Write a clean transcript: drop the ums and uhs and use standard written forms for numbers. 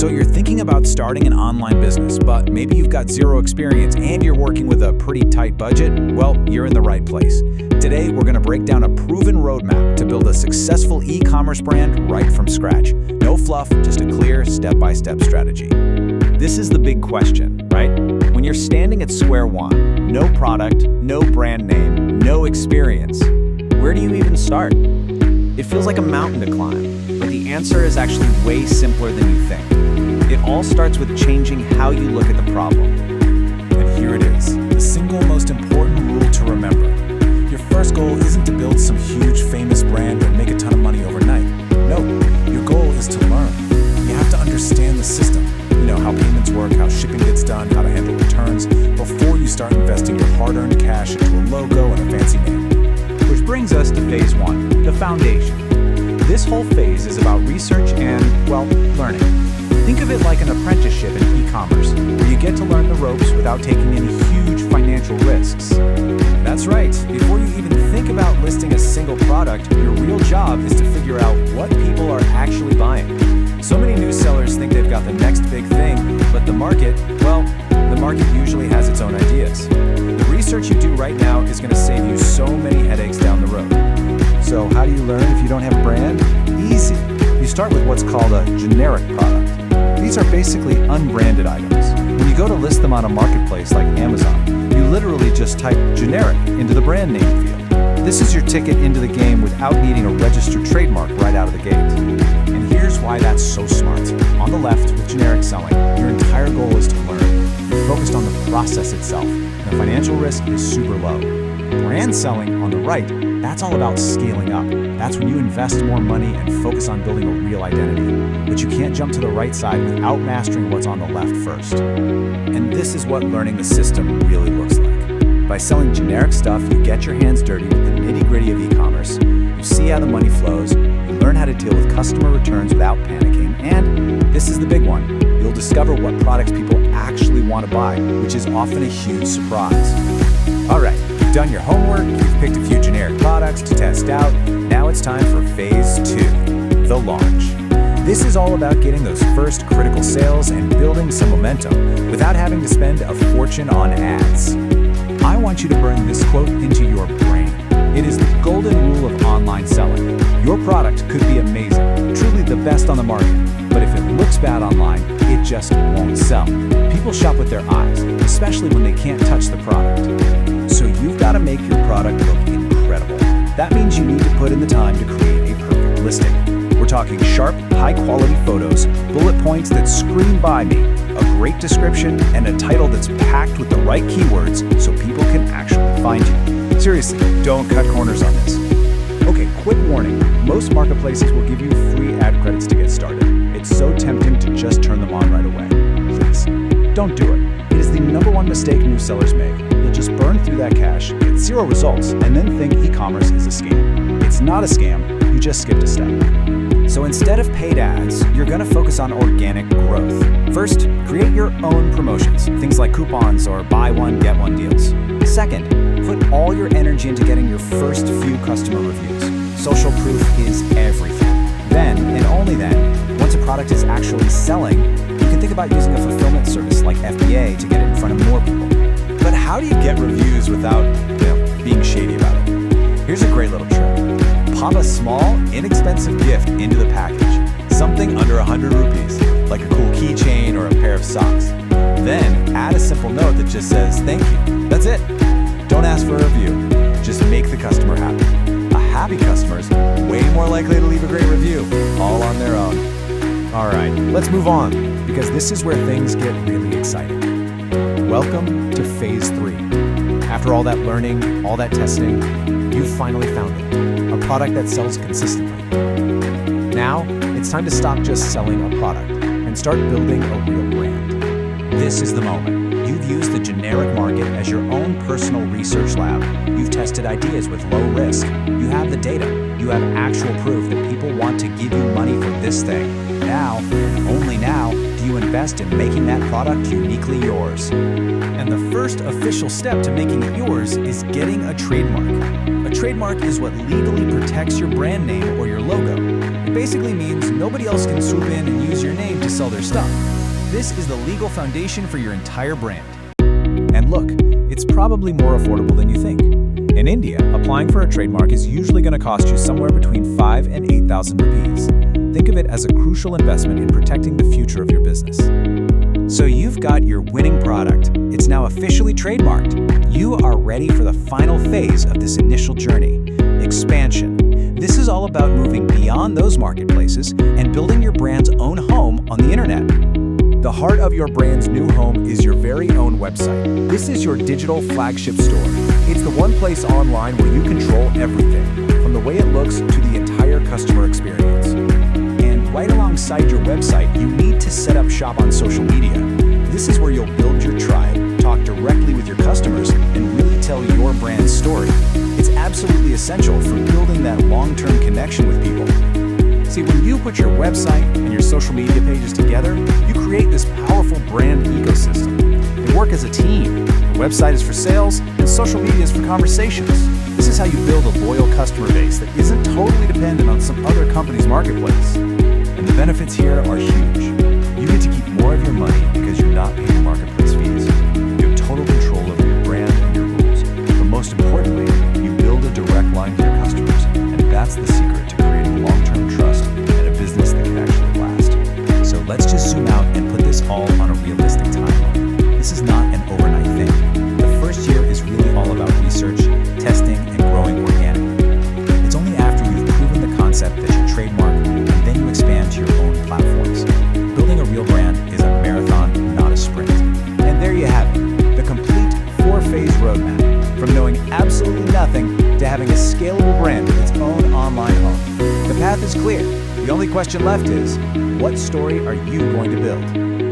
So you're thinking about starting an online business, but maybe you've got zero experience and you're working with a pretty tight budget? Well, you're in the right place. Today, we're going to break down a proven roadmap to build a successful e-commerce brand right from scratch. No fluff, just a clear step-by-step strategy. This is the big question, right? When you're standing at square one, no product, no brand name, no experience, where do you even start? It feels like a mountain to climb, but the answer is actually way simpler than you think. It all starts with changing how you look at the problem. And here it is, the single most important rule to remember. Your first goal isn't to build some huge famous brand or make a ton of money overnight. No, your goal is to learn. You have to understand the system. You know, how payments work, how shipping gets done, how to handle returns, before you start investing your hard-earned cash into a logo and a fancy name. Which brings us to phase one, the foundation. This whole phase is about research and, well, learning. Think of it like an apprenticeship in e-commerce, where you get to learn the ropes without taking any huge financial risks. That's right, before you even think about listing a single product, your real job is to figure out what people are actually buying. So many new sellers think they've got the next big thing, but the market usually has its own ideas. The research you do right now is going to save you so many headaches down the road. So how do you learn if you don't have a brand? Easy. You start with what's called a generic product. These are basically unbranded items. When you go to list them on a marketplace like Amazon, you literally just type generic into the brand name field. This is your ticket into the game without needing a registered trademark right out of the gate. And here's why that's so smart. On the left, with generic selling, your entire goal is to learn. You're focused on the process itself, and the financial risk is super low. Brand selling, on the right, that's all about scaling up. That's when you invest more money and focus on building a real identity. But you can't jump to the right side without mastering what's on the left first. And this is what learning the system really looks like. By selling generic stuff, you get your hands dirty with the nitty-gritty of e-commerce. You see how the money flows, you learn how to deal with customer returns without panicking, and this is the big one. You'll discover what products people actually want to buy, which is often a huge surprise. All right, you've done your homework, you've picked a few generic products to test out. Now it's time for phase two, the launch. This is all about getting those first critical sales and building some momentum without having to spend a fortune on ads. I want you to burn this quote into your brain. It is the golden rule of online selling. Your product could be amazing, truly the best on the market, but if it looks bad online, it just won't sell. People shop with their eyes, especially when they can't touch the product. So you've got to make your product look incredible. That means you need to put in the time to create a perfect listing. We're talking sharp, high-quality photos, bullet points that scream by me, a great description, and a title that's packed with the right keywords so people can actually find you. Seriously, don't cut corners on this. Okay, quick warning. Most marketplaces will give you free ad credits to get started. It's so tempting to just turn them on right away. Please, don't do it. It is the #1 mistake new sellers make. You'll just burn through that cash, get zero results, and then think e-commerce is a scam. It's not a scam, you just skipped a step. So instead of paid ads, you're going to focus on organic growth. First, create your own promotions, things like coupons or buy one, get one deals. Second, put all your energy into getting your first few customer reviews. Social proof is everything. Then, and only then, once a product is actually selling, you can think about using a fulfillment service like FBA to get it in front of more people. But how do you get reviews without, being shady about it? Here's a great little trick. Pop a small, inexpensive gift into the package. Something under 100 rupees, like a cool keychain or a pair of socks. Then add a simple note that just says, "Thank you." That's it. Don't ask for a review. Just make the customer happy. A happy customer is way more likely to leave a great review, all on their own. All right, let's move on, because this is where things get really exciting. Welcome to phase 3. After all that learning, all that testing, you've finally found it, a product that sells consistently. Now, it's time to stop just selling a product and start building a real brand. This is the moment. You've used the generic market as your own personal research lab. You've tested ideas with low risk. You have the data. You have actual proof that people want to give you money for this thing. Now, and only now, do you invest in making that product uniquely yours. And the first official step to making it yours is getting a trademark. A trademark is what legally protects your brand name or your logo. It basically means nobody else can swoop in and use your name to sell their stuff. This is the legal foundation for your entire brand. And look, it's probably more affordable than you think. In India, applying for a trademark is usually going to cost you somewhere between 5 and 8,000 rupees. Think of it as a crucial investment in protecting the future of your business. So you've got your winning product. It's now officially trademarked. You are ready for the final phase of this initial journey, expansion. This is all about moving beyond those marketplaces and building your brand's own home on the internet. The heart of your brand's new home is your very own website. This is your digital flagship store. It's the one place online where you control everything, from the way it looks to the entire customer experience. And right alongside your website, you need to set up shop on social media. This is where you'll build your tribe, talk directly with your customers, and really tell your brand's story. It's absolutely essential for building that long-term connection with people. See, when you put your website and your social media pages together, you create this powerful brand ecosystem. They work as a team. The website is for sales, and social media is for conversations. This is how you build a loyal customer base that isn't totally dependent on some other company's marketplace. And the benefits here are huge. You get to keep more of your money because you're not paying marketplace fees. You have total control over your brand and your rules. But most importantly, you build a direct line to your customers, and that's the secret to creating long-term trust and a business that can actually last. So let's just zoom out and put this all on a realistic timeline. This is not an overnight thing. The first year is really all about research, testing, and growing organically. It's only after you've proven the concept that you trademark, and then you expand to your own platforms. Building a real brand is a marathon, not a sprint. And there you have it, the complete 4-phase roadmap, from knowing absolutely nothing to having a scalable brand with its own online home. The path is clear. The only question left is, what story are you going to build?